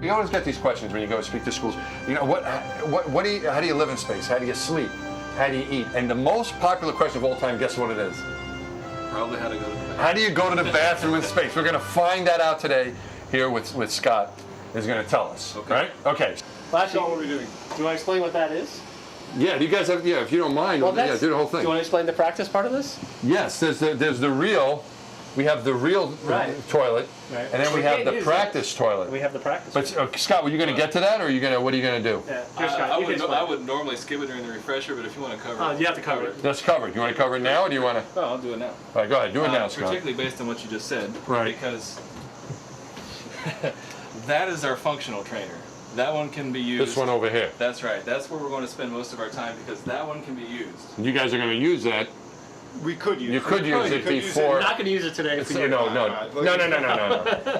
We always get these questions when you go speak to schools. You know, how do you live in space? How do you sleep? How do you eat? And the most popular question of all time, guess what it is? Probably how to go to the bathroom. How do you go to the bathroom in space? We're going to find that out today here with Scott, is going to tell us. Okay. Right? Okay. Well, actually, what are we doing? do you want to explain what that is? Yeah, do you guys have, if you don't mind, Well, do the whole thing. Do you want to explain the practice part of this? Yes, there's the real, we have the real Right. toilet, Right. and then we have the practice toilet. We have the practice. But Scott, were you going to get to that, or what are you going to do? Yeah. Here, Scott, you can explain. I would normally skip it during the refresher, but if you want to cover it. You have to cover it. That's covered. You want to cover it now, or do you want to? Oh, I'll do it now. All right, go ahead. Do it now, Scott. Particularly based on what you just said. Right. Because that is our functional trainer. That one can be used. This one over here. That's right. That's where we're going to spend most of our time because that one can be used. You guys are going to use that. We could use it. You could use it before. We're not going to use it today. No.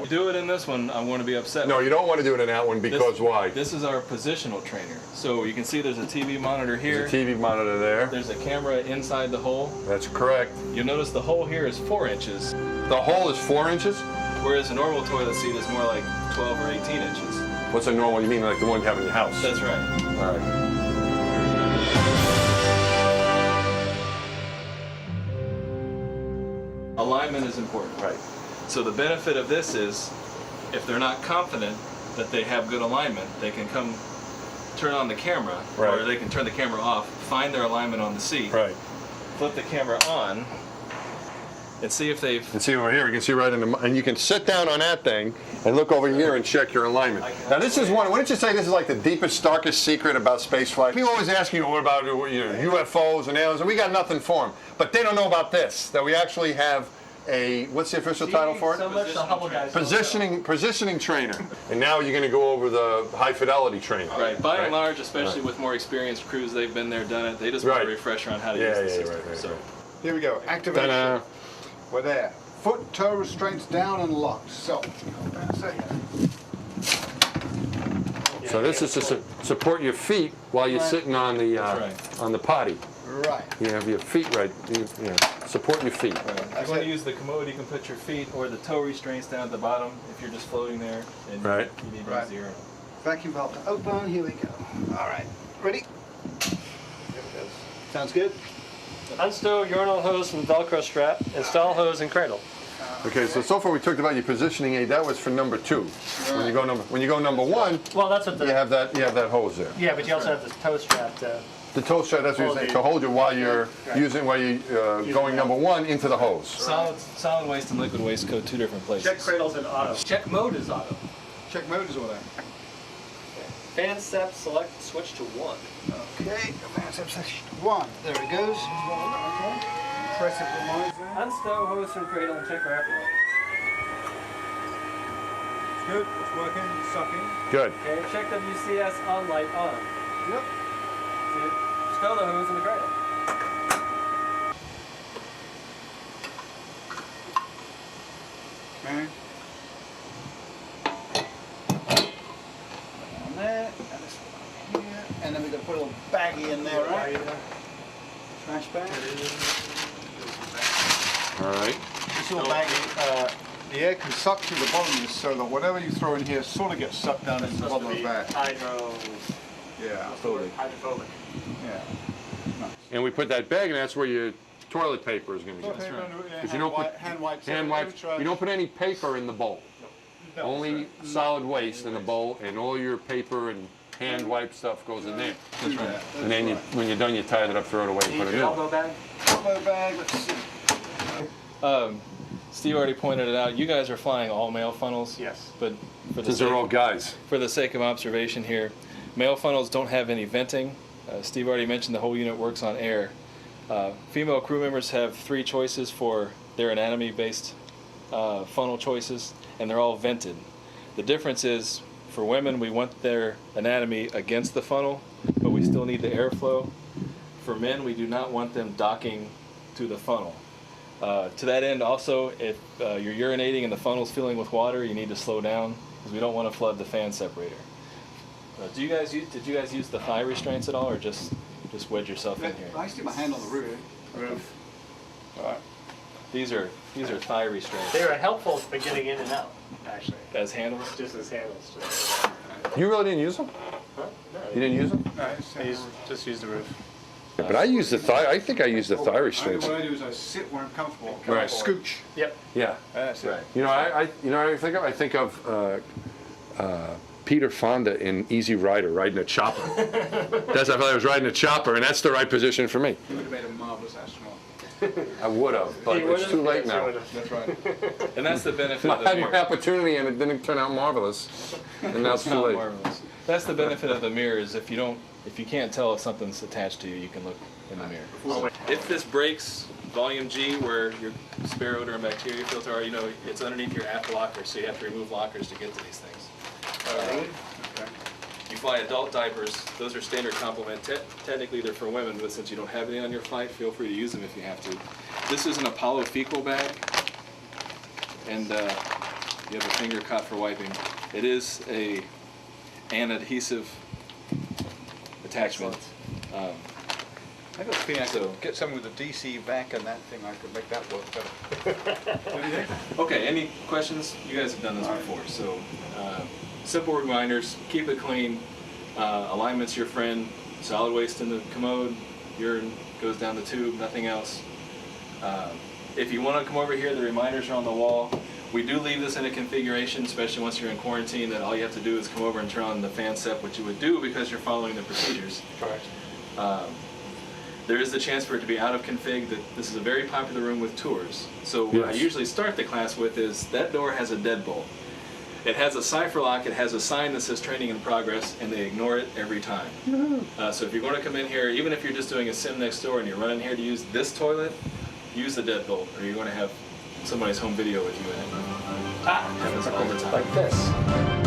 You do it in this one, I'm going to be upset. No, you don't want to do it in that one because why? This is our positional trainer. So you can see there's a TV monitor here. There's a TV monitor there. There's a camera inside the hole. That's correct. You'll notice the hole here is 4 inches, The hole is 4 inches? whereas a normal toilet seat is more like 12 or 18 inches. What's a normal? You mean like the one you have in your house? That's right. All right. Alignment is important. Right. So the benefit of this is, if they're not confident that they have good alignment, they can come turn on the camera, Right. or they can turn the camera off, find their alignment on the seat, Right. flip the camera on, and see if they've... And see over here, we can see right in the, and you can sit down on that thing and look over here and check your alignment. Now this is one, wouldn't you say this is like the deepest, darkest secret about space flight? People always ask you, what about UFOs and aliens, and we got nothing for them. But they don't know about this, that we actually have a, what's the official title for it? So much the Hubble guys. Positioning trainer. And now you're going to go over the high fidelity training. Right. By and large, especially with more experienced crews, they've been there, done it. They just want a refresher on how to use the system. Right. Here we go. Activation. Ta-da. We're there. Foot, toe restraints down and locked. So, So this is to support your feet while you're sitting on the on the potty. right. You have your feet right. Support your feet. Right. If you want to use the commode, you can put your feet or the toe restraints down at the bottom if you're just floating there. And you need to use zero. Vacuum valve to open. Here we go. All right. Ready? Sounds good. Unstow urinal hose from Velcro strap. Install hose and cradle. Okay, so far we talked about your positioning aid. That was for number 2. When you go number 1, Well, that's what the. you have that hose there. Yeah, but you also have the toe strap to. The toe strap, that's what you're saying, to hold you while you're going number 1 into the hose. Solid waste and liquid waste go 2 different places. Check cradles in auto. Check mode is auto. Check mode is what Fan step select switch to 1. Okay. Advance section 1. There it goes. Press it for mine. Unstow hose from cradle and check for airflow. Good. It's working. Sucking. Good. Okay, check WCS on light on. Yep. Stow the hose in the cradle. Okay. On there, and this one here, and then we're going to put a little baggie in there, right? Trash bag. All right. This little baggie, the air can suck through the bottom of this so that whatever you throw in here sort of gets sucked down into the bottom of the bag. Hydrophobic. Yeah. And we put that bag, and that's where your toilet paper is going to go. Toilet paper, Because you don't put hand wipes. hand wipes. You don't put any paper in the bowl. No, Only solid waste in the bowl, and all your paper and hand wipe stuff goes in there. That's right. And then when you're done, you tie it up, throw it away, and put it in. Elbow bag? Elbow bag, let's see. Steve already pointed it out. You guys are flying all male funnels. Yes. But for the Since they're all guys. For the sake of observation here, male funnels don't have any venting. Steve already mentioned the whole unit works on air. Female crew members have 3 choices for their anatomy-based funnel choices, and they're all vented. The difference is, for women, we want their anatomy against the funnel, but we still need the airflow. For men, we do not want them docking to the funnel. To that end, also, if you're urinating and the funnel's filling with water, you need to slow down because we don't want to flood the fan separator. Did you guys use the thigh restraints at all, or just wedge yourself in here? I stick my hand on the roof. Roof. All right. These are thigh restraints. They were helpful for getting in and out, actually. As handles. Just as handles. You really didn't use them? Huh? No, You didn't use them? No, just use the roof. Yeah, but I use the thigh. I think I use the thigh What restraints. I do is I sit where I'm comfortable. Right. Scooch. Yep. Yeah. That's it. Right. You know, you know what I think of? I think of Peter Fonda in Easy Rider riding a chopper. I felt I was riding a chopper, and that's the right position for me. You would have made a marvelous astronaut. I would have, but You it's would've? too late Yes, you now. would've. That's right. And that's the benefit I of the had my mirror. opportunity, and it didn't turn out marvelous, and now it's too Not late. marvelous. That's the benefit of the mirror is if you can't tell if something's attached to you, you can look in the mirror. So if this breaks, volume G, where your spare odor and bacteria filter are, you know, it's underneath your aft locker, so you have to remove lockers to get to these things. Okay. You fly adult diapers, those are standard complement. Technically they're for women, but since you don't have any on your flight, feel free to use them if you have to. This is an Apollo fecal bag, and you have a finger cot for wiping. It is an adhesive attachment. I got a feeling I could So- get someone with a DC vac and that thing, I could make that work better. What do you think? Okay, any questions? You guys have done this before, so simple reminders, keep it clean, alignment's your friend, solid waste in the commode, urine goes down the tube, nothing else. If you want to come over here, the reminders are on the wall. We do leave this in a configuration, especially once you're in quarantine, that all you have to do is come over and turn on the fan set, which you would do because you're following the procedures. Correct. There is the chance for it to be out of config. That this is a very popular room with tours. So what I Yes. usually start the class with is that door has a deadbolt. It has a cipher lock, it has a sign that says training in progress, and they ignore it every time. So if you're going to come in here, even if you're just doing a sim next door and you're running here to use this toilet, use the deadbolt, or you're going to have somebody's home video with you in it. Happens all the time. Like this.